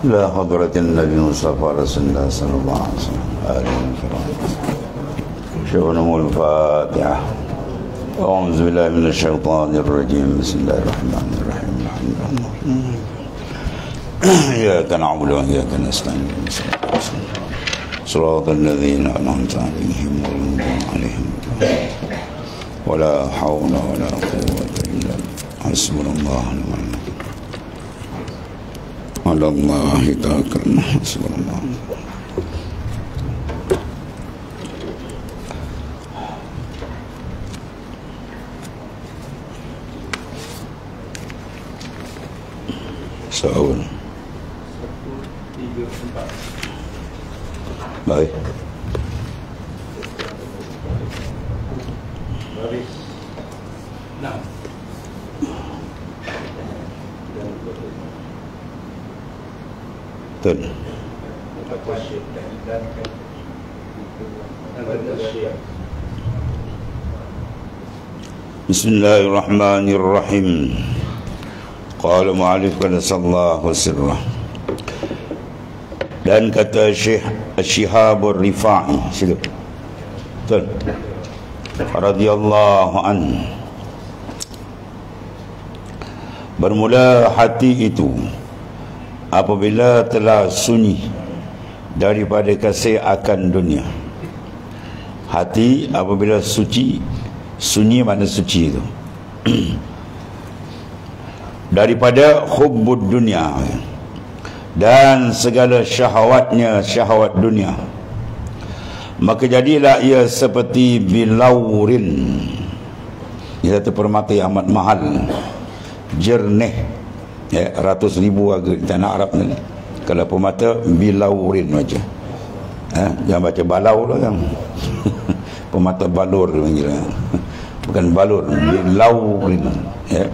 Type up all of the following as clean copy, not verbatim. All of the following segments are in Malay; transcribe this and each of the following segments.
إلى حضرة النبي المصطفى رسول الله صلى الله عليه وسلم آله الكرام. شؤونهم الفاتحة. أعوذ بالله من الشيطان الرجيم. بسم الله الرحمن الرحيم. الحمد لله إياك نعبد وإياك نستعين. صراط الذين أنعمت عليهم غير المغضوب عليهم ولا حول ولا قوة إلا بالله. حسبنا الله ونعم الوكيل. على الله توكلنا. حسبنا الله. Sahur. Baik. Betul. Bismillahirrahmanirrahim. Qala mu'alif qadasallahu sirrah. Dan kata Syekh Asy-Syihabur Rifa'i, sila. Betul. Radhiyallahu an. Bermula hati itu apabila telah sunyi daripada kasih akan dunia. Hati apabila suci, sunyi mana suci itu daripada hubbud dunia dan segala syahwatnya, syahwat dunia, maka jadilah ia seperti bilaurin. Ia satu permata yang amat mahal, jernih, ya, ratus ribu harga di tanah Arab ni. Kalau permata bilaurin macam, jangan baca balau lah kan. Permata balur panggil, bukan balur, bilaurin, ya,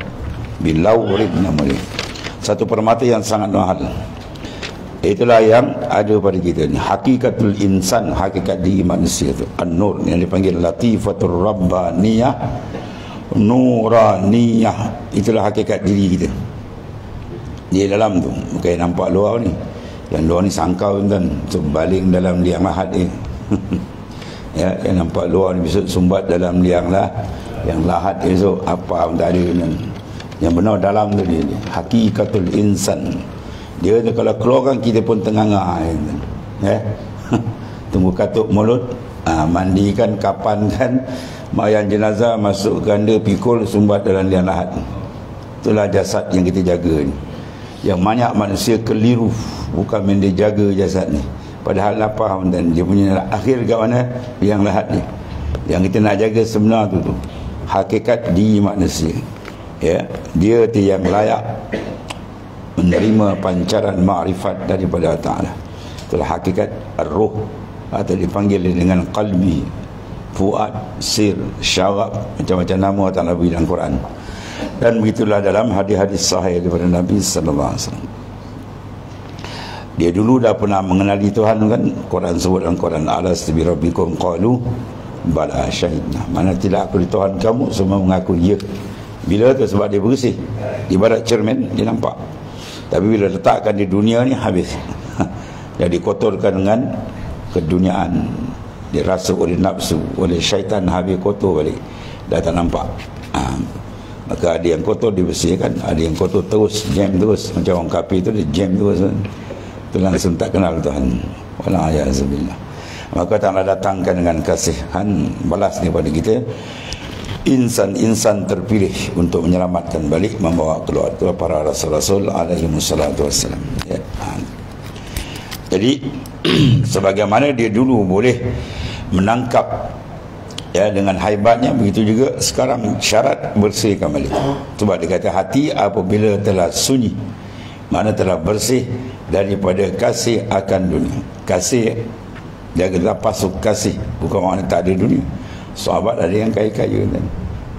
bilaurin nama dia. Satu permata yang sangat mahal. Itulah yang ada pada kita ni. Hakikatul insan, hakikat diri manusia tu, an-nur, yang dipanggil latifatul rabbaniyah, nuraniyah. Itulah hakikat diri kita di dalam tu, bukan nampak luar ni. Yang luar ni sangkau tuan, so baling dalam liang lahat ni. Ya, yang nampak luar ni bisa sumbat dalam liang lah, yang lahat esok apa pun tak ada ni. Yang benar dalam tu dia, hakikatul insan. Dia tu kalau keluarkan kita pun tengah-tengah, ya. Tunggu katuk mulut, mandikan, kapankan, mayat jenazah, masukkan dia, pikul, sumbat dalam liang lahat. Itulah jasad yang kita jaga ni. Yang banyak manusia keliru, bukan main dia jaga jasad ni, padahal apa dan dia punya akhir kat mana? Yang lahat ni. Yang kita nak jaga sebenar tu hakikat diri manusia, ya. Dia tu yang layak menerima pancaran makrifat daripada Allah Ta'ala. Itulah hakikat ar-ruh, atau dipanggil dengan qalbi, fuad, sir, syarab, macam-macam nama Allah Ta'ala beri dalam Quran. Dan begitulah dalam hadis-hadis sahih daripada Nabi sallallahu alaihi wasallam. Dia dulu dah pernah mengenali Tuhan kan. Quran sebut dalam Quran, alastu bi rabbikum qalu bala syahidna. Mana tidak aku di Tuhan kamu, semua mengaku ya. Bila tu sebab dia bersih, ibarat cermin, dia nampak. Tapi bila letakkan di dunia ni habis. Jadi kotorkan dengan keduniaan, dirasuk oleh nafsu, oleh syaitan, habis kotor balik, dah tak nampak. Maka ada yang kotor dibersihkan, ada yang kotor terus, jam terus. Macam orang kafir tu, dia jam terus, tu langsung tak kenal Tuhan. Wala'ayazubillah. Maka Allah datangkan dengan kasihan, balas kepada kita insan-insan terpilih untuk menyelamatkan balik, membawa keluar tu para rasul-rasul alaihi wassalatu wassalam, ya. Jadi sebagaimana dia dulu boleh menangkap, ya, dengan haibatnya, begitu juga sekarang syarat bersihkan balik. Sebab dia kata hati apabila telah sunyi, mana telah bersih daripada kasih akan dunia. Kasih, dia kata pasuk kasih, bukan makna tak ada dunia. Sahabat ada yang kaya-kaya kan,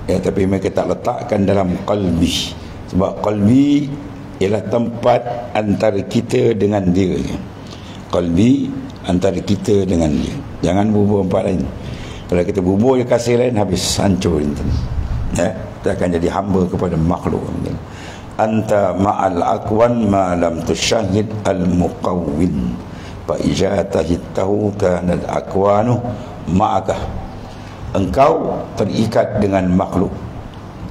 ya, tapi mereka tak letakkan dalam qalbi. Sebab qalbi ialah tempat antara kita dengan dia. Qalbi antara kita dengan dia. Jangan bubur tempat lain. Kalau kita bubur je kasih lain, habis hancur. Ya, kita akan jadi hamba kepada makhluk. anta ma'al aqwan ma lam tusyahid al muqawwin fa ija tahitahu kana al aqwanu ma'aka. Engkau terikat dengan makhluk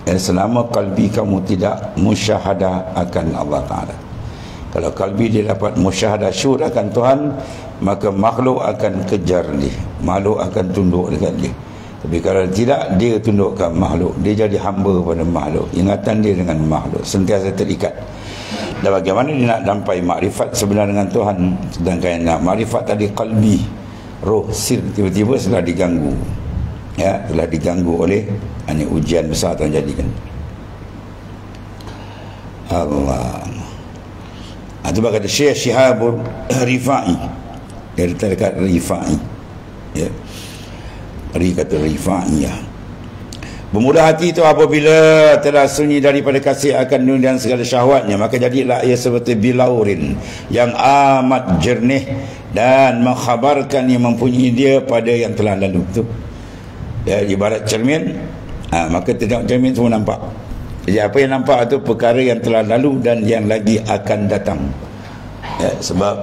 dan selama kalbi kamu tidak musyahadah akan Allah Ta'ala. Kalau kalbi dia dapat musyahadah syuhud akan Tuhan, maka makhluk akan kejar dia, makhluk akan tunduk dekat dia. Tapi kalau tidak, dia tundukkan makhluk, dia jadi hamba pada makhluk, ingatan dia dengan makhluk sentiasa terikat. Dan bagaimana dia nak sampai makrifat sebenar dengan Tuhan, sedangkan nak makrifat tadi kalbi, roh, sir, tiba-tiba setelah diganggu, ya, telah diganggu oleh ini ujian besar Tuhan jadikan. Allah. Itu kata Syekh Syihabul Rifai, dari tarekat Rifai, ya, kata Rifai, ya. Bermula hati itu apabila telah sunyi daripada kasih akan dunia dan segala syahwatnya, maka jadilah ia seperti bilaurin yang amat jernih dan mengkhabarkan yang mempunyai dia pada yang telah lalu. Itu, ya, ibarat cermin, maka tengok cermin semua nampak. Jadi apa yang nampak itu perkara yang telah lalu dan yang lagi akan datang, ya. Sebab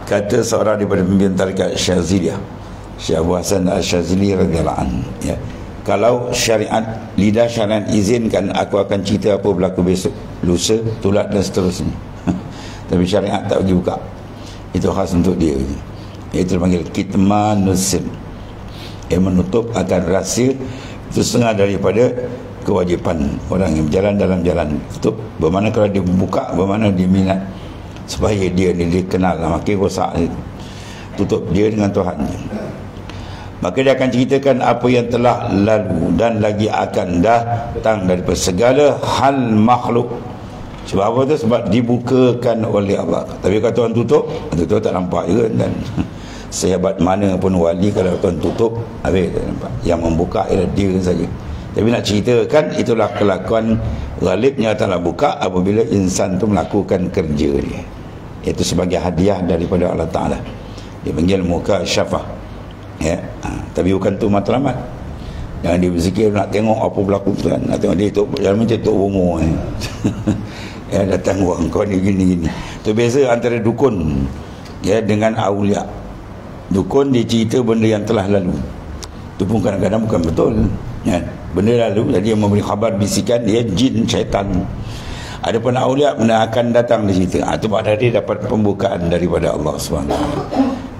kata seorang daripada pimpinan tarekat Syaziliyah, Syekh Abu Hasan Al-Syazili radhiyallahu anhu, ya, kalau syariat, lidah syariat izinkan, aku akan cerita apa berlaku besok, lusa, tulat dan seterusnya. Tapi syariat tak bagi buka. Itu khas untuk dia. Itu dipanggil kitmanus sir, yang menutup akan rahsia. Itu setengah daripada kewajipan orang yang berjalan dalam jalan tutup. Bagaimana kalau dia buka, bagaimana dia minat supaya dia dikenal, makin rosak, tutup dia dengan Tuhan. Maka dia akan ceritakan apa yang telah lalu dan lagi akan datang daripada segala hal makhluk. Sebab apa tu? Sebab dibukakan oleh Allah. Tapi kalau Tuhan tutup, Tuhan tak nampak juga. Dan sehebat mana pun wali, kalau Tuhan tutup, habis tak nampak. Yang membuka ialah dia saja. Tapi nak ceritakan, itulah kelakuan ghalibnya telah buka apabila insan tu melakukan kerja dia. Itu sebagai hadiah daripada Allah Ta'ala. Dia panggil muka syafah, ya. Tapi bukan tu matlamat. Jangan dia berzikir nak tengok apa berlaku Tuhan, nak tengok dia tu jalan macam tu umur, ya, datang orang kau ni gini-gini. Tu beza antara dukun, ya, dengan aulia. Dukun dia cerita benda yang telah lalu. Tu pun kadang-kadang bukan betul, ya. Benda lalu, jadi yang memberi khabar bisikan dia jin, syaitan. Adapun aulia benda akan datang di situ. Itu maknanya dia dapat pembukaan daripada Allah SWT.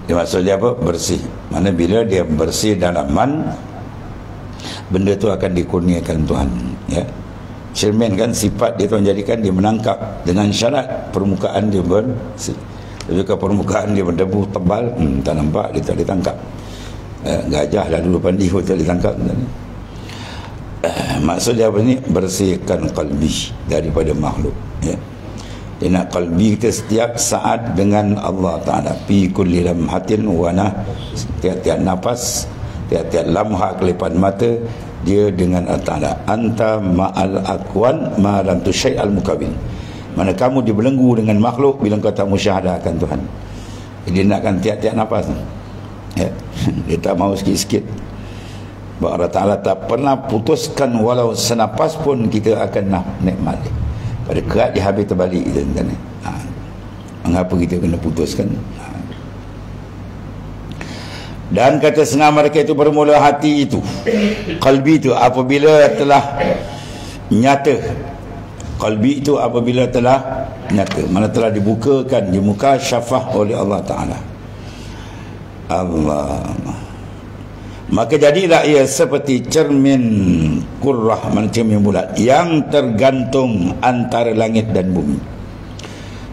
Dia maksudnya apa? Bersih. Mana bila dia bersih dalaman, benda tu akan dikurniakan Tuhan, ya. Cermin kan sifat dia Tuhan jadikan dia menangkap dengan syarat permukaan dia bersih. Tapi kalau permukaan dia berdebu tebal, tak nampak, dia tak ditangkap. Gajah lalu depan dia tak ditangkap. Maksudnya apa ni? Bersihkan qalbi daripada makhluk, ya. Dia nak qalbi kita setiap saat dengan Allah Ta'ala. Fi kulli lamhatin wa tiap-tiap nafas, tiap-tiap lamha kelipan mata, dia dengan Allah Ta'ala. Anta ma'al aqwan ma lam tusyai al mukawin. Mana kamu dibelenggu dengan makhluk bila kau tak musyahadah akan Tuhan. Dia nakkan tiap-tiap nafas, ya. Dia tak mahu sikit-sikit. Bahawa Allah Ta'ala tak pernah putuskan walau senapas pun kita akan nikmat. Pada kerat dia habis terbalik kita, kan? Mengapa kita kena putuskan? Dan kata setengah mereka itu bermula hati itu, qalbi itu apabila telah nyata. Qalbi itu apabila telah nyata, mana telah dibukakan di muka syafah oleh Allah Ta'ala. Allah. Maka jadilah ia seperti cermin kurrah, cermin bulat yang tergantung antara langit dan bumi,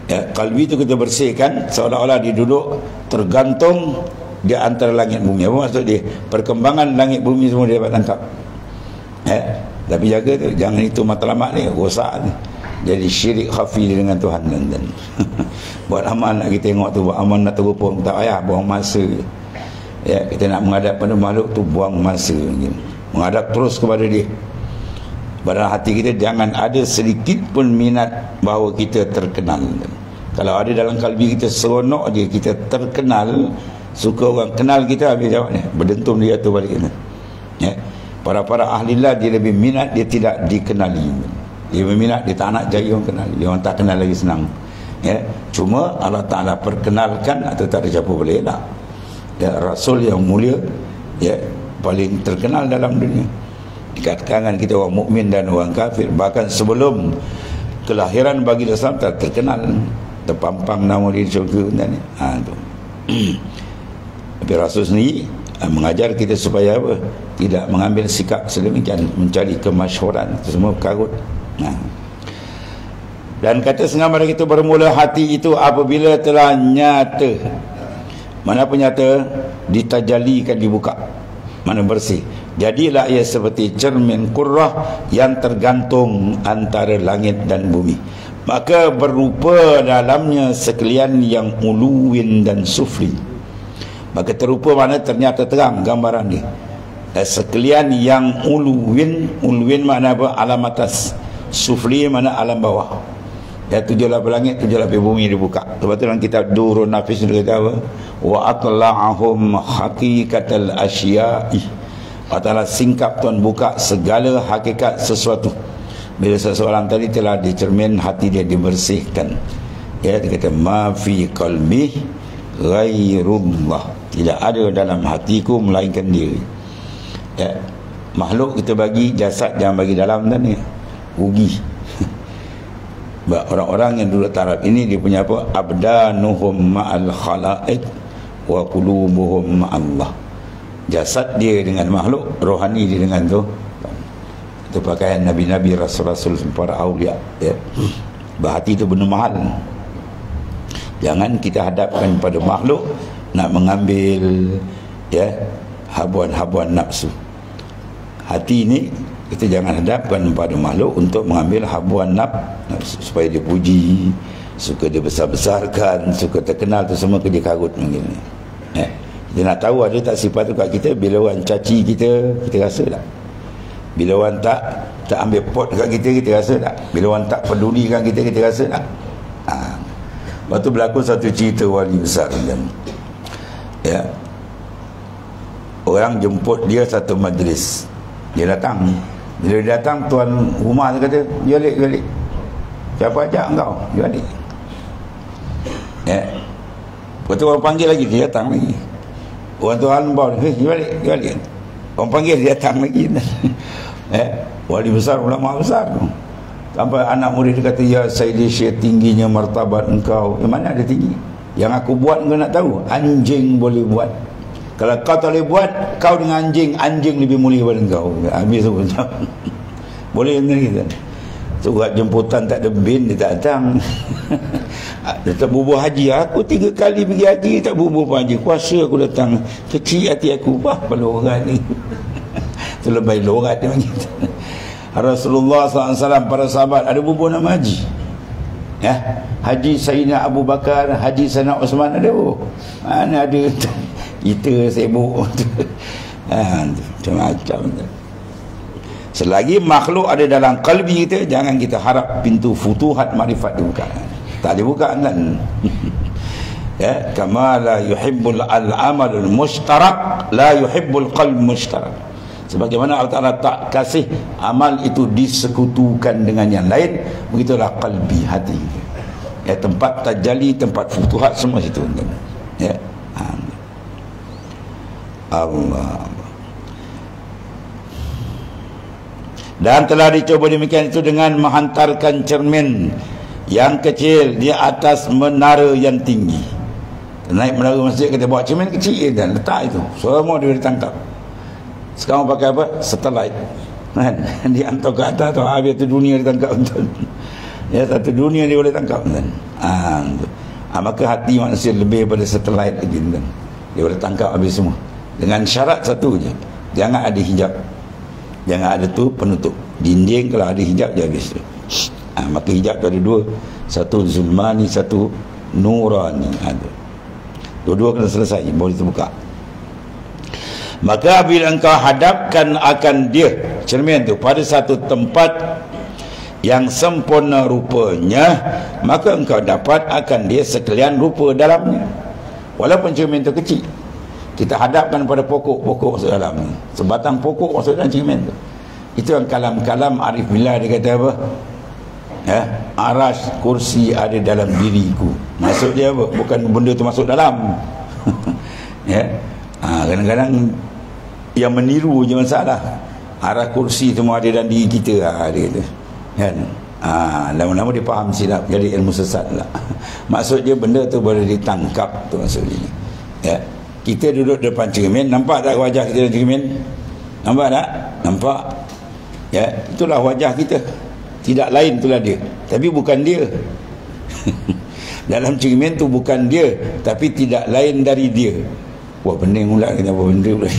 ya. Qalbi itu kita bersihkan seolah-olah dia duduk tergantung di antara langit bumi. Apa maksud dia? Perkembangan langit bumi semua dia dapat tangkap, ya. Tapi jaga tu, jangan itu matlamat ni rosak ni. Jadi syirik khafi dengan Tuhan. Dan buat amal nak kita tengok tu, buat amal nak terupung, tak payah buang masa, ya. Kita nak menghadap pada makhluk tu buang masa, menghadap terus kepada dia. Pada hati kita jangan ada sedikit pun minat bahawa kita terkenal. Kalau ada dalam kalbi kita seronok dia kita terkenal, suka orang kenal kita, habis jawab ni berdentum dia tu balik, ya. Para-para ahli lah dia lebih minat dia tidak dikenali, Dia berminat, dia tak nak cari orang kenal. Dia orang tak kenal lagi senang. Ya, cuma Allah Ta'ala perkenalkan atau tak ada siapa boleh elak. Ya, Rasul yang mulia, ya, paling terkenal dalam dunia. Dikatakan kita orang mukmin dan orang kafir, bahkan sebelum kelahiran bagi Islam tak terkenal, terpampang nama dia di syurga. Tu. Tapi Rasul sendiri mengajar kita supaya apa? Tidak mengambil sikap sedemikian, mencari kemasyhuran, itu semua karut. Dan kata setengah mereka itu bermula hati itu apabila telah nyata. Mana pun nyata, ditajalikan, dibuka. Mana bersih. Jadilah ia seperti cermin qurrah yang tergantung antara langit dan bumi. Maka berupa dalamnya sekalian yang uluwin dan sufli. Maka terupa mana ternyata terang gambaran dia. Sekalian yang uluwin makna apa? Alam atas. Sufli mana alam bawah. Ya, 7 lapis langit, 7 lapis bumi dibuka. Sebab tu dalam kitab Durun Nafis dia kata apa? Wa atla'ahum haqiqatal asya'i. Allah Ta'ala singkap Tuhan buka segala hakikat sesuatu. Bila seseorang tadi telah dicermin, hati dia dibersihkan. Ya, dia kata ma fi qalbi ghairullah. Tidak ada dalam hatiku melainkan dia. Ya, makhluk kita bagi, jasad jangan bagi dalam tadi. Rugi. Orang-orang yang dulu taraf ini dia punya apa? Abdanuhum ma'al khalaiq wa qulubuhum ma'allah. Jasad dia dengan makhluk, rohani dia dengan tu. Itu pakaian nabi-nabi, rasul-rasul, para awliya, ya. Hati itu benda mahal. Jangan kita hadapkan pada makhluk nak mengambil, ya, habuan-habuan nafsu. Hati ini kita jangan hadapkan pada makhluk untuk mengambil habuan nafsu supaya dia puji, suka dia besar-besarkan, suka terkenal, tu semua kerja karut mungkin. Dia nak tahu ada tak sifat tu kat kita. Bila orang caci kita, kita rasa tak? Bila orang tak ambil pot kat kita, kita rasa tak? Bila orang tak pedulikan kita, kita rasa tak? Lepas tu berlaku satu cerita wali besar, ya. Orang jemput dia satu majlis. Dia datang. Bila dia datang, tuan rumah dia kata, "Dia balik. Siapa ajak engkau? Dia balik." Ya. Lepas tu orang panggil lagi, dia datang lagi. Orang tu hanbau, "Dia balik. Orang panggil, dia datang lagi. Wali besar, ulama besar tu. Sampai anak murid dia kata, "Ya Sayyidi Syekh, tingginya martabat engkau." Yang mana ada tinggi? Yang aku buat engkau nak tahu? Anjing boleh buat. Kalau kau tak boleh buat, kau dengan anjing lebih mulia daripada kau. Habis tu. Boleh macam ni kan? Surat jemputan tak ada bin, dia tak datang. Dia tak bubuh haji. Aku 3 kali pergi haji, tak bubuh haji. Kuasa aku datang. Kecil hati aku. Wah, pelorat ni. Itu lebih lorat dia macam tu. Rasulullah SAW, para sahabat ada bubuh nama haji. Ya, Haji Sayyidina Abu Bakar, Haji Sayyidina Osman ada. Mana ada kita sibuk. Macam-macam. Selagi makhluk ada dalam kalbi kita, jangan kita harap pintu futuhat makrifat dibuka. Tak dibuka kan. Ya, kama la yuhibbul al-amalul mushtarak, la yuhibbul qalb mushtarak. Sebagaimana Allah Ta'ala tak kasih amal itu disekutukan dengan yang lain, begitulah qalbi, hati. Ya, tempat tajali, tempat futuhat, semua situ. Ya. Allah. Dan telah dicoba demikian itu dengan menghantarkan cermin yang kecil di atas menara yang tinggi. Naik menara masjid, kita bawa cermin kecil dan letak itu, semua dia ditangkap. Sekarang pakai apa? Satellite. Kan? Dihantar ke atas tu, habis tu dunia ditangkap. Ya, satu dunia dia boleh tangkap. Maka hati manusia lebih daripada satellite lagi. Dia boleh tangkap habis semua. Dengan syarat satu je, jangan ada hijab. Jangan ada tu penutup. Dinding kalau ada hijab dia habis tu. Maka hijab tu ada 2. Satu zulmani, satu nurani. Dua-dua kena selesai, baru terbuka. Maka bila engkau hadapkan akan dia, cermin tu, pada satu tempat yang sempurna rupanya, maka engkau dapat akan dia sekalian rupa dalamnya. Walaupun cermin tu kecil, kita hadapkan pada pokok-pokok dalam ni, sebatang pokok masuk dalam cermin tu. Itu yang kalam-kalam Arif Billah dia kata apa? Arash, kursi ada dalam diriku. Maksud dia apa? Bukan benda tu masuk dalam. Kadang-kadang yang meniru je masalah. Arash, kursi semua ada dalam diri kita, dia kata. Kan? Lama-lama dia faham silap, jadi ilmu sesat lah. Maksud dia benda tu boleh ditangkap tu maksud dia. Kita duduk depan cermin, nampak tak wajah kita dalam cermin? Nampak tak? Nampak. Itulah wajah kita. Tidak lain itulah dia. Tapi bukan dia. Dalam cermin tu bukan dia, tapi tidak lain dari dia. Wah, pening pula kenapa benda pula.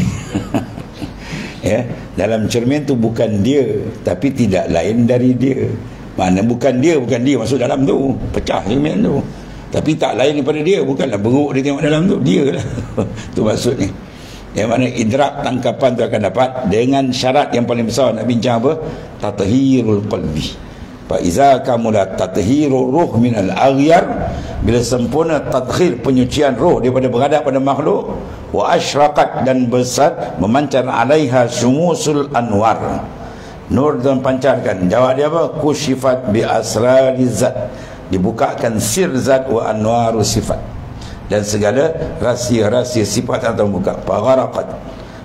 Dalam cermin tu bukan dia, tapi tidak lain dari dia. Mana bukan dia masuk dalam tu, pecah cermin tu. Tapi tak lain daripada dia, bukanlah benguk dia tengok dalam tu, dia lah. Tu maksudnya. Yang mana idrak, tangkapan tu akan dapat dengan syarat yang paling besar. Nak bincang apa? Tathhirul qalbi. Fa iza kamula tathhirur ruh minal aghyar, bila sempurna tathhir, penyucian roh daripada beradab pada makhluk, wa asyraqat, dan besar memancar alaiha syumusul anwar, nur dan pancarkan. Jawab dia apa? Kusyifat bi asrari zat, dibukakan sir zat, wa anwaru sifat, dan segala rahsia-rahsia sifat yang terbuka. Fagharaqat,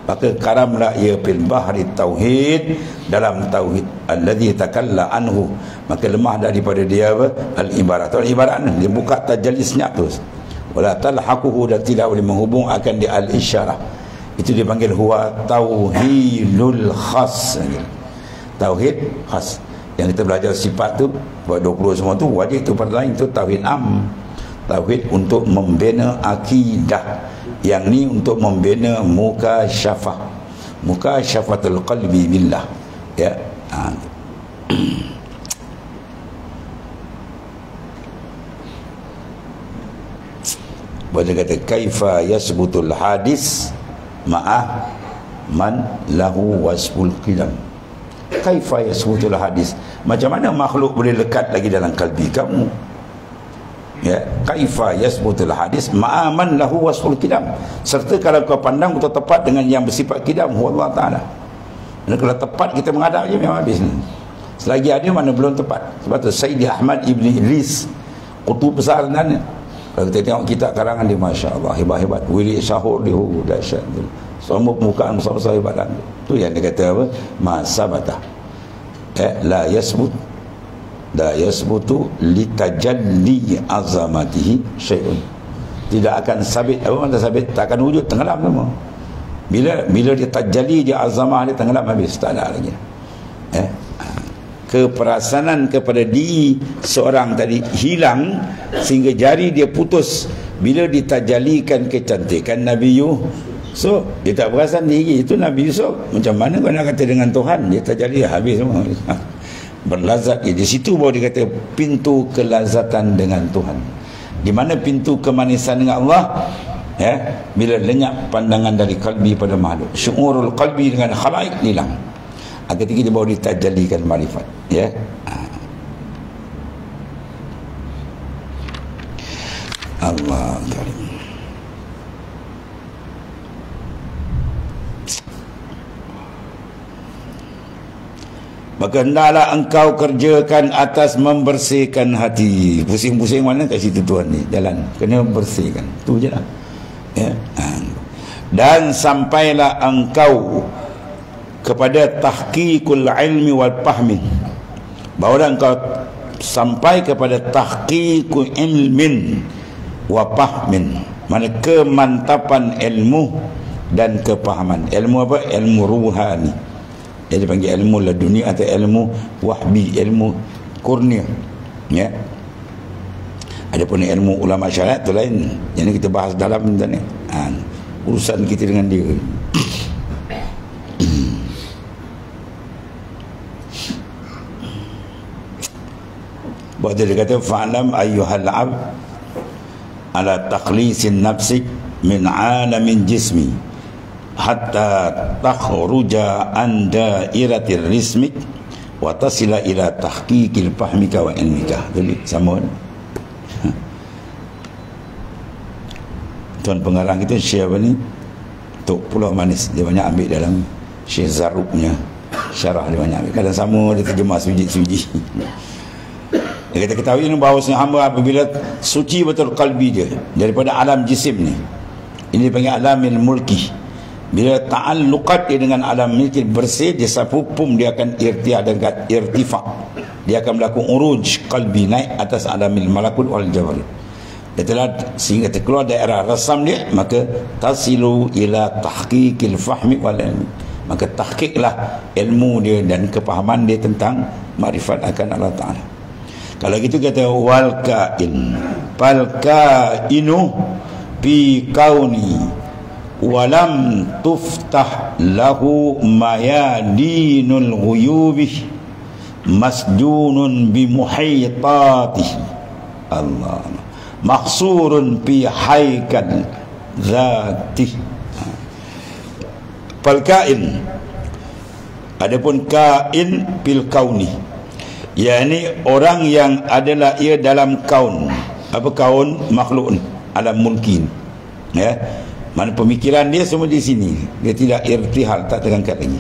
maka karamlah ia fil bahri tauhid, dalam tauhid, alladhi takalla anhu, maka lemah daripada dia apa? Al-ibarat. Al-ibarat ni dia buka tajalli senyap tu. Wala talhaquhu, dan tidak boleh menghubung akan di al-isyarah. Itu dipanggil huwa tauhidul khas. Tauhid khas. Yang kita belajar sifat tu buat 20 semua tu wajib tu pada lain tu tauhid am. Tauhid untuk membina akidah, yang ni untuk membina mukasyafah, mukasyafatul qalbi billah. Boleh kata kaifa yasbutul hadis ma'ah man lahu wasful qidam. Kaifa yasbutul hadis, macam mana makhluk boleh lekat lagi dalam kalbi kamu? Kaifa yasbutul hadis ma'a man lahu wasful qidam, serta kalau kau pandang betul tepat dengan yang bersifat qidam, Allah Ta'ala. Dan kalau tepat kita menghadap je memang habis. Selagi ada mana belum tepat. Sebab tu Sayyidi Ahmad Ibn Idris, kutub besar sebenarnya. Kalau kita tengok kitab karangan dia, Masya Allah, hebat-hebat. Wirid syahur dia, dahsyat. Semua permukaan besar-besar hebat. Tu yang dia kata apa? Masabata la yasbutu litajalli azamatihi syai'un. Tidak akan sabit. Apa maksud sabit? Tak akan wujud, tenggelam semua. Bila dia tajalli dia, azamah dia tenggelam habis, tak ada lagi. Keperasanan kepada diri seorang tadi hilang sehingga jari dia putus bila ditajalikan kecantikan Nabi Yusuf. Dia tak perasan diri itu Nabi Yusuf. Macam mana kau nak kata dengan Tuhan? Dia tajali habis semua. Berlazat di situ baru dia kata pintu kelazatan dengan Tuhan. Di mana pintu kemanisan dengan Allah? Bila lenyap pandangan dari kalbi pada makhluk, syu'urul qalbi dengan khalaik hilang. Ketika dia baru ditajalikan marifat. Allah karim. Maka hendaklah engkau kerjakan atas membersihkan hati. Pusing-pusing mana kat situ Tuhan ni jalan, kena bersihkan. Tu je lah. Dan sampailah engkau kepada tahqiqul ilmi wal fahmi. Barulah engkau sampai kepada tahqiqul ilmin wa fahmin, mana kemantapan ilmu dan kepahaman. Ilmu apa? Ilmu ruhani. Dia dipanggil ilmu laduni atau ilmu wahbi, ilmu kurnia. Adapun ilmu ulama syariat tu lain. Yang ni kita bahas dalam ni. Urusan kita dengan dia. Bahawa dia kata fa'lam ayyuhal ab ala takhlisin nafsik min alamin jismi hatta takhruja an dairatir rismik wa tasila ila tahqiqil fahmika wa ilmika. Jadi sama. Tuan pengarang kita Syekh apa ni? Tok Pulau Manis, dia banyak ambil dalam Syekh Zarubnya syarah, dia banyak ambil. Kadang sama dia terjemah suji-suji. Kita ketahui ini bahawa hamba apabila suci betul kalbi dia daripada alam jisim ni, ini dipanggil alamil mulki. Bila ta'alluqat dia dengan alam mulki bersih, dia sapupum, dia akan irtiah dan irtifa. Dia akan melakukan uruj kalbi, naik atas alamil malakut wal jabarut. Sehingga terkeluar daerah rasam dia, maka tasilu ila tahqiqil fahmi wal ilmi. Maka tahqiqlah ilmu dia dan kepahaman dia tentang makrifat akan Allah Ta'ala. Kalau gitu kata wal kain, fal kainu fi kauni walam tuftah lahu mayadinul ghuyubi masjunun bi muhitatihi Allah mahsurun fi haikal zatih. Fal kain, adapun kain fil kauni, yakni orang yang adalah ia dalam kaun. Apa kaun? Makhluk ni, alam mulki, ya. Mana pemikiran dia semua di sini, dia tidak irtihal, tak terangkat lagi.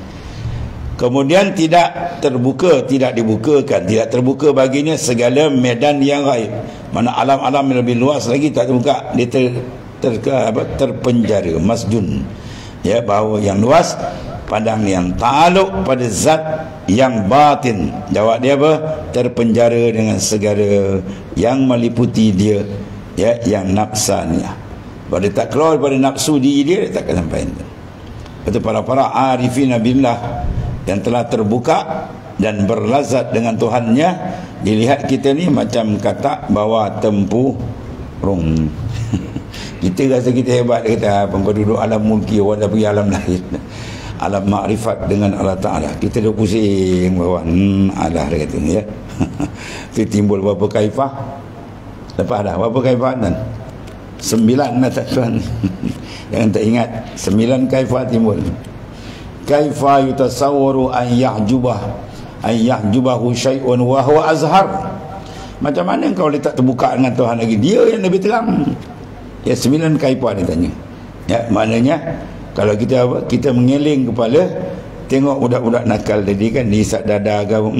Kemudian tidak terbuka, tidak dibukakan, tidak terbuka baginya segala medan yang gaib. Mana alam-alam yang lebih luas lagi tak terbuka, dia terpenjara, masjun, ya, bahawa yang luas pandang yang ta'aluk pada zat yang batin. Jawab dia apa? Terpenjara dengan segala yang meliputi dia, ya, yang nafsaniah. Kalau dia tak keluar daripada nafsu diri dia tak akan sampai. Betul, para arifin billah yang telah terbuka dan berlazat dengan Tuhannya, dilihat kita ni macam katak bawa tempurung. Kita rasa kita hebat, dia kata penduduk alam mulki, orang dah pergi alam lain, alam makrifat dengan Allah Ta'ala. Kita dah pusing bawa alah, dia kata ni, ya. Itu timbul berapa kaifah? Lepas dah berapa kaifah dan 9 lah tuan. Jangan tak ingat 9 kaifah timbul. Kaifa yutasawwaru an yahjubahu syai'un wa huwa azhar. Macam mana kau letak terbuka dengan Tuhan lagi, dia yang lebih terang. Ya, 9 kaifah dia tanya. Ya, maknanya kalau kita mengeling kepala, tengok budak-budak nakal tadi kan, diisap dada kau,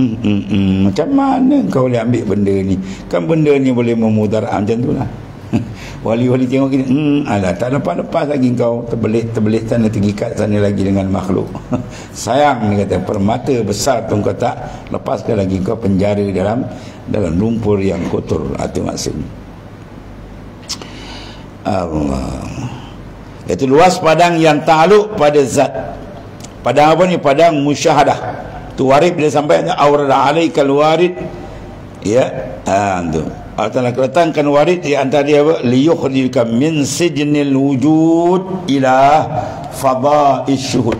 macam mana kau boleh ambil benda ni? Kan benda ni boleh memudarat, macam tu lah. Wali-wali tengok kita, alah, tak lepas-lepas lagi kau terbelit sana, tergikat sana lagi dengan makhluk. Sayang, dia kata, permata besar tu kau tak lepaskan lagi, kau penjara dalam lumpur yang kotor. Itu maksudnya Allah. Itu luas padang yang ta'aluk pada zat. Padang apa ni? Padang musyahadah. Tu warid bila sampai aurada alaikal warid, ya, tu Allah Ta'ala letakkan warid di antara dia apa? Liyukhrika min sijnil wujud ila fadaish syuhud.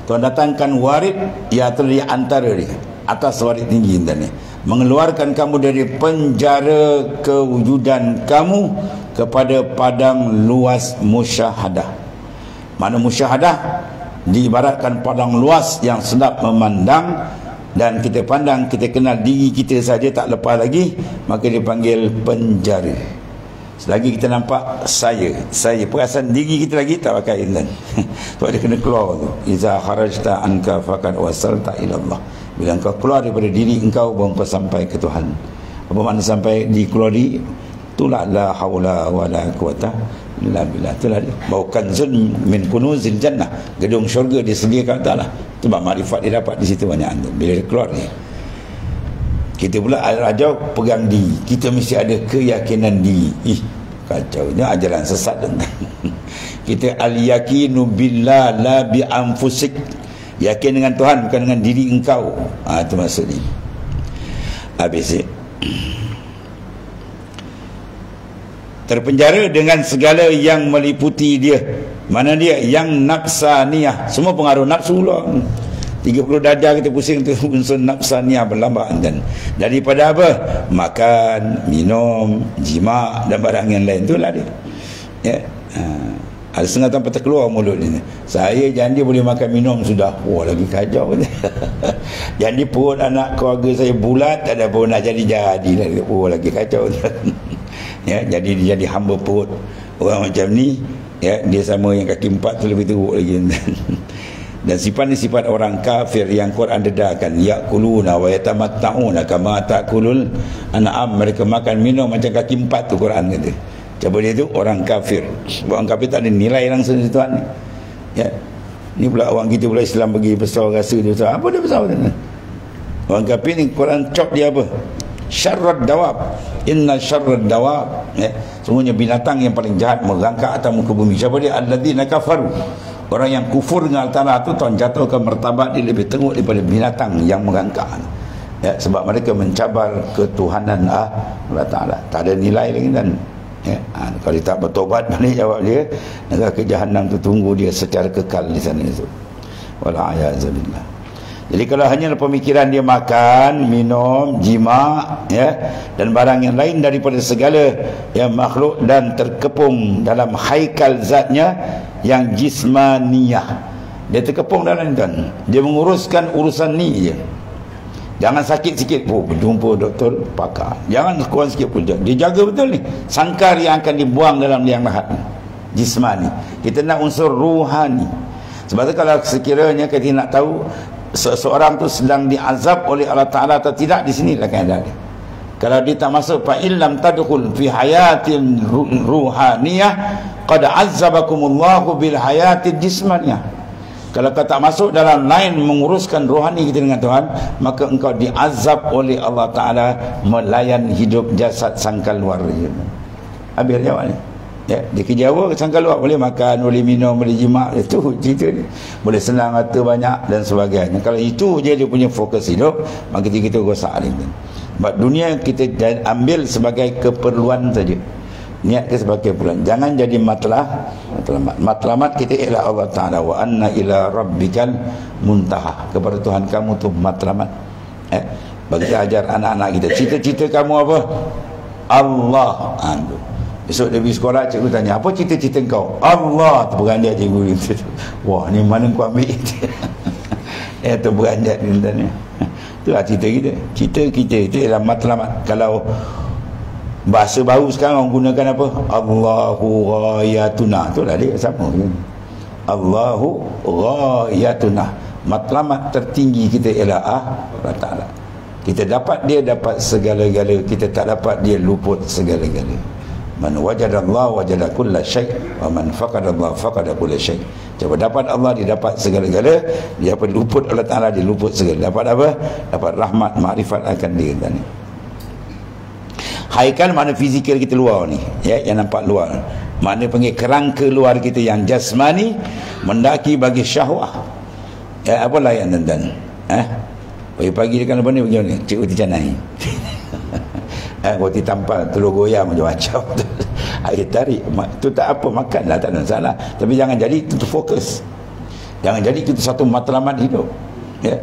Tuhan datangkan warid yang di antara dia, atas warid tinggi ni, mengeluarkan kamu dari penjara kewujudan kamu kepada padang luas musyahadah. Mana musyahadah diibaratkan padang luas yang sedap memandang, dan kita pandang, kita kenal diri kita saja tak lepas lagi, maka dipanggil penjara. Selagi kita nampak saya perasan diri kita lagi tak pakai kan. Tu ada kena keluar tu. Iza kharajta anka faqad wasalta ila Allah. Bila engkau keluar daripada diri engkau, baru engkau sampai ke Tuhan. Apa makna sampai keluar diri? Itulah la haula wala quwata illa billah. Itulah bau kanzun min kunuzil jannah, gedung syurga disediakan Allah. Sebab makrifat dia dapat di situ banyak. Bila dia keluar ni, kita pula al-rajau pegang diri, kita mesti ada keyakinan diri. Kacau, ini ajaran sesat. Kita al-yakinu billah la bi anfusik, yakin dengan Tuhan bukan dengan diri engkau. Itu maksudnya. Habis terpenjara dengan segala yang meliputi dia. Mana dia? Yang nafsaniyah. Semua pengaruh nafsu pula. 30 darjah kita pusing tu, unsur nafsaniyah berlambak. Dan daripada apa? Makan, minum, jima dan barang yang lain, itulah dia, ya. Ada setengah tanpa terkeluar mulut ni, saya janji boleh makan minum sudah, lagi kacau. Janji perut anak keluarga saya bulat, tak ada pun nak jadi lagi kacau. Ya, jadi hamba perut orang macam ni, ya, dia sama yang kaki 4 tu lebih teruk lagi. Dan sifat ni sifat orang kafir yang Quran dedakan, yaquluna wa yatamatta'una kama ta'kulul an'am, mereka makan minum macam kaki empat tu Quran kata. Coba dia tu orang kafir. Orang kafir tak ada nilai langsung di Tuhan ni. Ya. Ni pula orang kita pula Islam bagi besar rasa dia besar. Apa dia besar tu? Orang kafir ni Quran cop dia apa? Syarrad dawab. Inna syarrad dawab. Ya. Semuanya binatang yang paling jahat merangkak atas muka bumi. Siapa dia? Alladzina kafaru. Orang yang kufur dengan Allah Ta'ala tu Tuhan jatuhkan martabat dia lebih teruk daripada binatang yang merangkak. Ya, sebab mereka mencabar ketuhanan Allah Ta'ala. Tak ada nilai lagi dan ya, kalau dia tak bertobat balik jawab dia, neraka Jahannam tu tunggu dia secara kekal di sana itu. Wala'ayazabillah. Jadi kalau hanya pemikiran dia makan, minum, jima, ya, dan barang yang lain daripada segala yang makhluk dan terkepung dalam haikal zatnya yang jismaniyah, dia terkepung dalam kan, dia menguruskan urusan ni je. Jangan sakit sikit pun jumpa doktor pakar, jangan kurang sikit pun dia jaga betul ni. Sangkar yang akan dibuang dalam liang lahat ni jismani. Kita nak unsur ruhani. Sebab tu kalau sekiranya kita nak tahu seseorang tu sedang diazab oleh Allah Ta'ala atau tidak, di sinilah keadaan dia. Kalau dia tak masuk fa illam tadkhul fi hayatin ruhaniyah qad azzabakumullahu bil hayatid jismaniyah. Kalau kau tak masuk dalam line menguruskan rohani kita dengan Tuhan, maka engkau diazab oleh Allah Ta'ala melayan hidup jasad sangkal luar. Habis jawab ni. Ya, dia kerja apa sangkal luar, boleh makan, boleh minum, boleh jima, itu cerita dia. Boleh senang harta banyak dan sebagainya. Kalau itu je dia punya fokus hidup, maka kita rosak ni. Sebab dunia kita ambil sebagai keperluan saja. Niat ke sebagai keperluan. Jangan jadi matlamat. Matlamat kita ialah Allah Ta'ala. Wa anna ila rabbikal muntaha. Kepada Tuhan kamu tu matlamat. Bagi kita ajar anak-anak kita, cita-cita kamu apa? Allah. Besok dia pergi sekolah, cikgu tanya, apa cita-cita kau? Allah. Tu beranjak cikgu. Wah, ni mana kau ambil itu? Tu beranjak ni tanya. Itulah cerita kita. Cerita kita itu ialah matlamat. Kalau bahasa baru sekarang orang gunakan apa? Allahu ghayatuna. Itulah dia sama. Allahu ghayatuna. Matlamat tertinggi kita ialah Allah Ta'ala. Kita dapat dia, dapat segala-gala. Kita tak dapat dia, luput segala-gala. Man wajadallahu wajada kulla syai' wa man faqadallahu faqada kulla syai'. Coba dapat Allah, dia dapat segala-gala. Dia dapat luput Allah Ta'ala, dia luput segala. Dapat apa? Dapat rahmat, makrifat akan dia tadi. Haikal makna fizikal kita luar ni, ya, yang nampak luar. Makna panggil kerangka luar kita yang jasmani, mendaki bagi syahwah. Ya, apa layan tuan-tuan? Pagi-pagi dia kan apa ni bagaimana? Cikgu Tijanai. Roti tampal, telur goyang macam-macam. Air tarik, tu tak apa, makan lah, tak ada masalah. Tapi jangan jadi itu fokus. Jangan jadi itu satu matlamat hidup. Ya,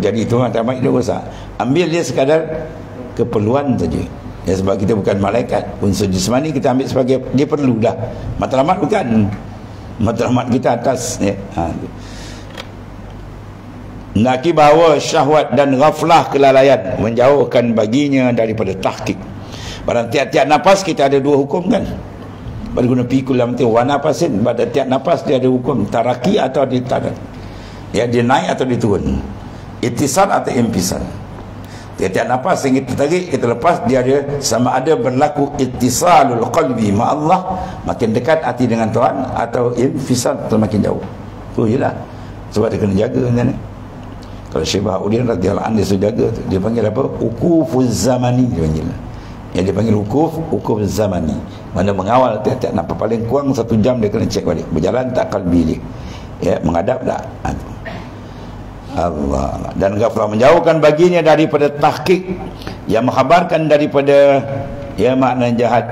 jadi itu matlamat hidup rosak. Ambil dia sekadar keperluan saja. Ya, sebab kita bukan malaikat. Unsur jismani kita ambil sebagai dia perlu dah. Matlamat bukan. Matlamat kita atas. Ya. Naki bahawa syahwat dan ghaflah kelalaian menjauhkan baginya daripada tahqiq. Pada tiap-tiap nafas kita ada dua hukum kan. Pada guna pikul dalam tu wa nafasin, pada tiap nafas dia ada hukum taraki atau ditarik. Ya, dia naik atau dia turun. Ittisal atau impisal. Tiap-tiap nafas yang kita tarik, kita lepas, dia ada sama ada berlaku ittisalul qalbi ma Allah, makin dekat hati dengan Tuhan, atau infisal, semakin jauh. Tu jelah. Sebab dia kena jaga kan. Kalau Syekh Bahauddin radhiyallahu anhu dia sudah jaga tu. Dia panggil apa? Ukufuz zamani dia panggil. Yang dia panggil ukuf zamani. Mana mengawal tiap-tiap nafas, paling kurang 1 jam dia kena cek balik. Berjalan tak kalbi dia. Ya, menghadap tak? Allah. Dan ghaflah menjauhkan baginya daripada tahqiq yang mengkhabarkan daripada ya makna jahat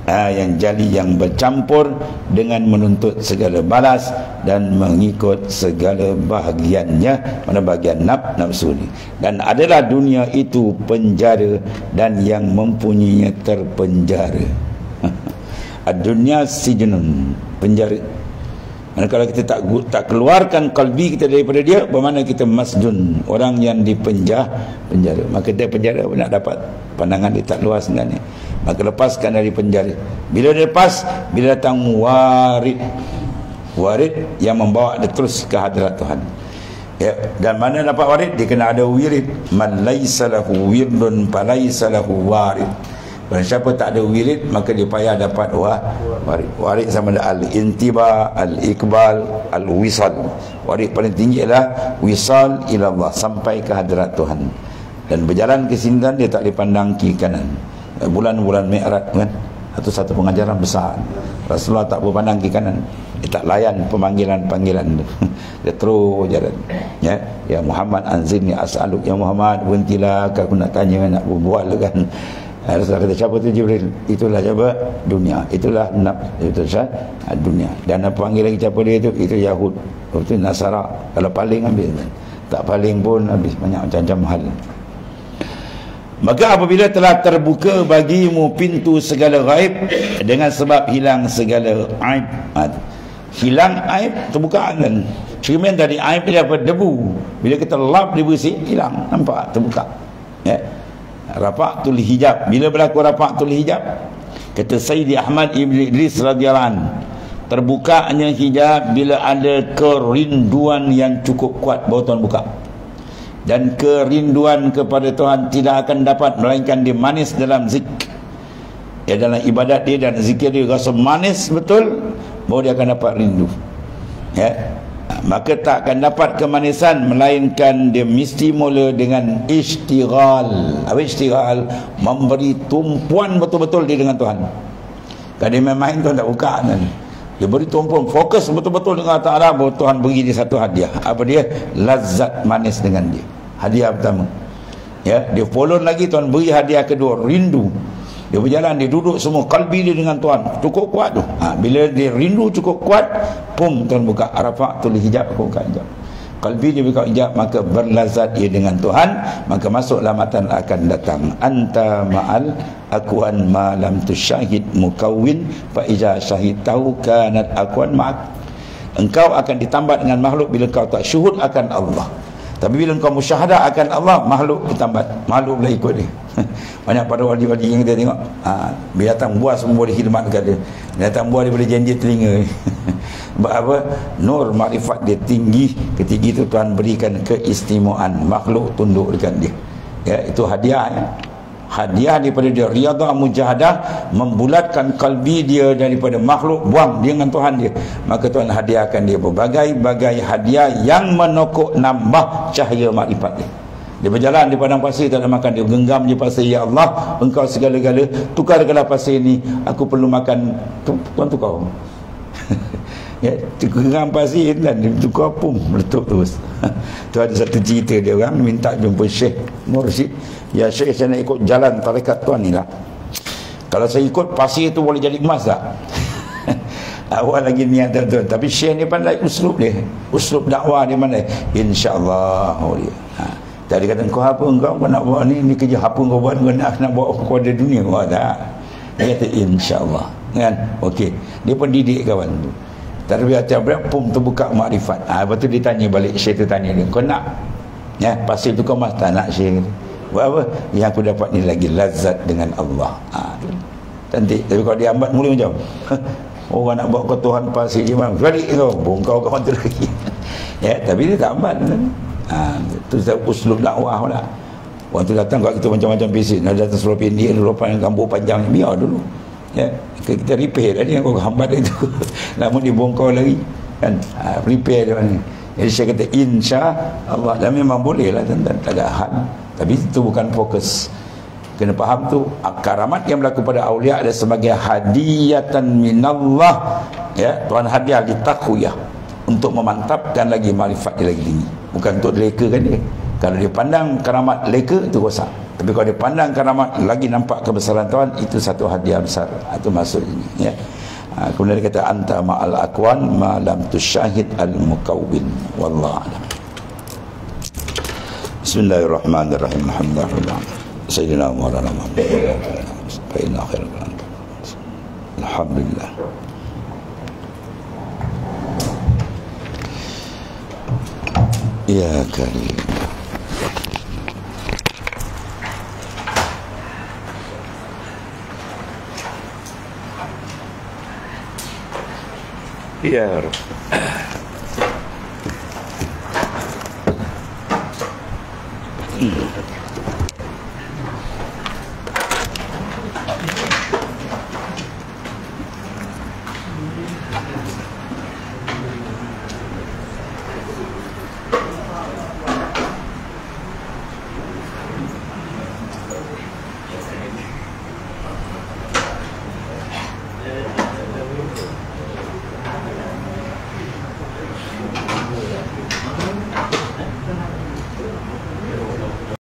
yang jali, yang bercampur dengan menuntut segala balas dan mengikut segala bahagiannya, mana bahagian nafsu ni. Dan adalah dunia itu penjara dan yang mempunyainya terpenjara. Dunia sijnun, penjara. Dan kalau kita tak keluarkan kalbi kita daripada dia, bermakna kita masjun, orang yang penjara. Maka dia penjara nak dapat pandangan dia tak luas sebenarnya. Maka lepaskan dari penjara. Bila dia lepas, bila datang warid Warid yang membawa dia terus ke hadirat Tuhan. Ya, dan mana dapat warid? Dia kena ada wirid. Man laisa lahu wirdun falaisa lahu warid. Barang siapa tak ada wirid, maka dia payah dapat warid. Warid sama ada al-intiba, al-iqbal, al-wisal. Warid paling tinggi adalah wisal ila Allah, sampai ke hadirat Tuhan. Dan berjalan ke sindan, dia tak boleh pandang kiri kanan. Bulan-bulan Mi'raj kan, itu satu pengajaran besar. Rasulullah tak boleh pandang kiri kanan. Dia tak layan pemanggilan-panggilan. Dia terus jalan. Ya Muhammad, anzilni as'aluk. Ya Muhammad, berhentilah, aku nak tanya, nak berbual kan. Rasulullah kata, siapa tu Jibril? Itulah siapa? Dunia. Itulah nafs, itulah dunia. Dan apa panggil lagi siapa dia itu? Itu Yahud. Itu Nasara. Kalau paling habis, tak paling pun habis. Banyak macam-macam hal. Maka apabila telah terbuka bagimu pintu segala gaib, dengan sebab hilang segala aib, hilang aib, terbuka kan. Cermin tadi aib dia apa? Debu. Bila kita lap dia bersih, hilang. Nampak? Terbuka. Ya. Rafa'tul hijab. Bila berlaku rafa'tul hijab? Kata Sayyidi Ahmad Ibn Idris radhiyallahu anhu, terbukanya hijab bila ada kerinduan yang cukup kuat, baru Tuhan buka. Dan kerinduan kepada Tuhan tidak akan dapat melainkan dia manis dalam zikr. Ya, dalam ibadat dia dan zikir dia rasa manis betul, baru dia akan dapat rindu. Ya. Maka tak akan dapat kemanisan melainkan dia mesti mula dengan istighal. Apa istighal? Memberi tumpuan betul-betul dia dengan Tuhan. Kalau dia main-main, Tuhan tak buka kan. Dia beri tumpuan, fokus betul-betul dengan Ta'ala, baru Tuhan beri dia satu hadiah. Apa dia? Lazat manis dengan dia. Hadiah pertama. Ya, dia follow lagi, Tuhan beri hadiah kedua, rindu. Dia berjalan, dia duduk semua, kalbi dia dengan Tuhan cukup kuat tu. Bila dia rindu cukup kuat, pum, Tuhan buka rafa'tul hijab, buka hijab. Kalbi dia buka hijab, maka berlazat ia dengan Tuhan, maka masuklah matan akan datang. Anta ma'al akwan ma lam tusyahid mukawwin fa iza syahidtahu kanat akwan ma'ak. Engkau akan ditambah dengan makhluk bila kau tak syuhud akan Allah. Tapi bila engkau musyahadah akan Allah, makhluk bertambat, makhluk boleh ikut dia. Banyak para wali-wali yang kita tengok, binatang buas semua boleh khidmat dekat dia. Binatang buas dia boleh janji telinga. Sebab apa? Nur makrifat dia tinggi. Ketika itu Tuhan berikan keistimewaan, makhluk tunduk dekat dia. Ya, itu hadiah. Hadiah daripada dia, riadah mujahadah, membulatkan kalbi dia daripada makhluk, buang dia dengan Tuhan dia. Maka Tuhan hadiahkan dia berbagai-bagai hadiah yang menokok nambah cahaya makrifat dia. Dia berjalan di padang pasir, tak ada makan, dia genggam je pasir, ya Allah, engkau segala-gala, tukarkanlah pasir ni, aku perlu makan. Tuan tukar. Ya, genggam pasir dan dia tukar, pum, meletup terus. Tu ada satu cerita, dia orang minta jumpa Syekh Mursyid. Ya Syekh, saya nak ikut jalan tarekat tuan ni lah. Kalau saya ikut, pasir tu boleh jadi emas tak? Awal lagi niat tuan-tuan. Tapi Syekh ni pandai uslub dia, uslub dakwah dia pandai. InsyaAllah. Tadi kata, kau apa engkau nak buat ni kerja apa kau buat, kau nak bawa kepada dunia kau tak? Dia kata insyaAllah kan. Okey, dia pun didik kawan tu. Tapi tiap-tiap pum terbuka makrifat. Lepas tu dia tanya balik, Syekh tu tanya dia, kau nak ya pasir tu kau mas? Tak nak Syekh. Buat apa? Yang aku dapat ni lagi lazat dengan Allah. Cantik. Tapi kalau dia ambat mula macam orang nak buat kau Tuhan pasir je bang, balik kau bongkau kau tu lagi. Ya, tapi dia tak ambat kan. Itu uslub dakwah lah. Orang tu datang kat kita macam-macam bisik, nak datang seluruh pendek dulu, rambut panjang, biar dulu. Ya, kita repair tadi yang kau hambat itu. Lama dibongkar lagi kan. Repair dia ni. Jadi saya kata insya-Allah, dan memang boleh lah tuan-tuan, tak ada hal. Tapi itu bukan fokus. Kena faham tu, karamat yang berlaku pada awliya ada sebagai hadiatan minallah. Ya, Tuhan hadiah di taqwiyah untuk memantapkan lagi makrifat dia lagi tinggi. Bukan untuk lekakan dia. Kalau dia pandang karamat leka, itu rosak. Tapi kalau dia pandang karamat lagi nampak kebesaran Tuhan, itu satu hadiah besar. Itu maksud ini ya. Kemudian dia kata anta ma'al akwan ma lam tusyahid al mukawwin wallahu a'lam. Bismillahirrahmanirrahim. Alhamdulillah. Sayyidina Maulana Muhammad fa inna khairal kalam. Alhamdulillah. Ya karim. Ya Rab. Hmm.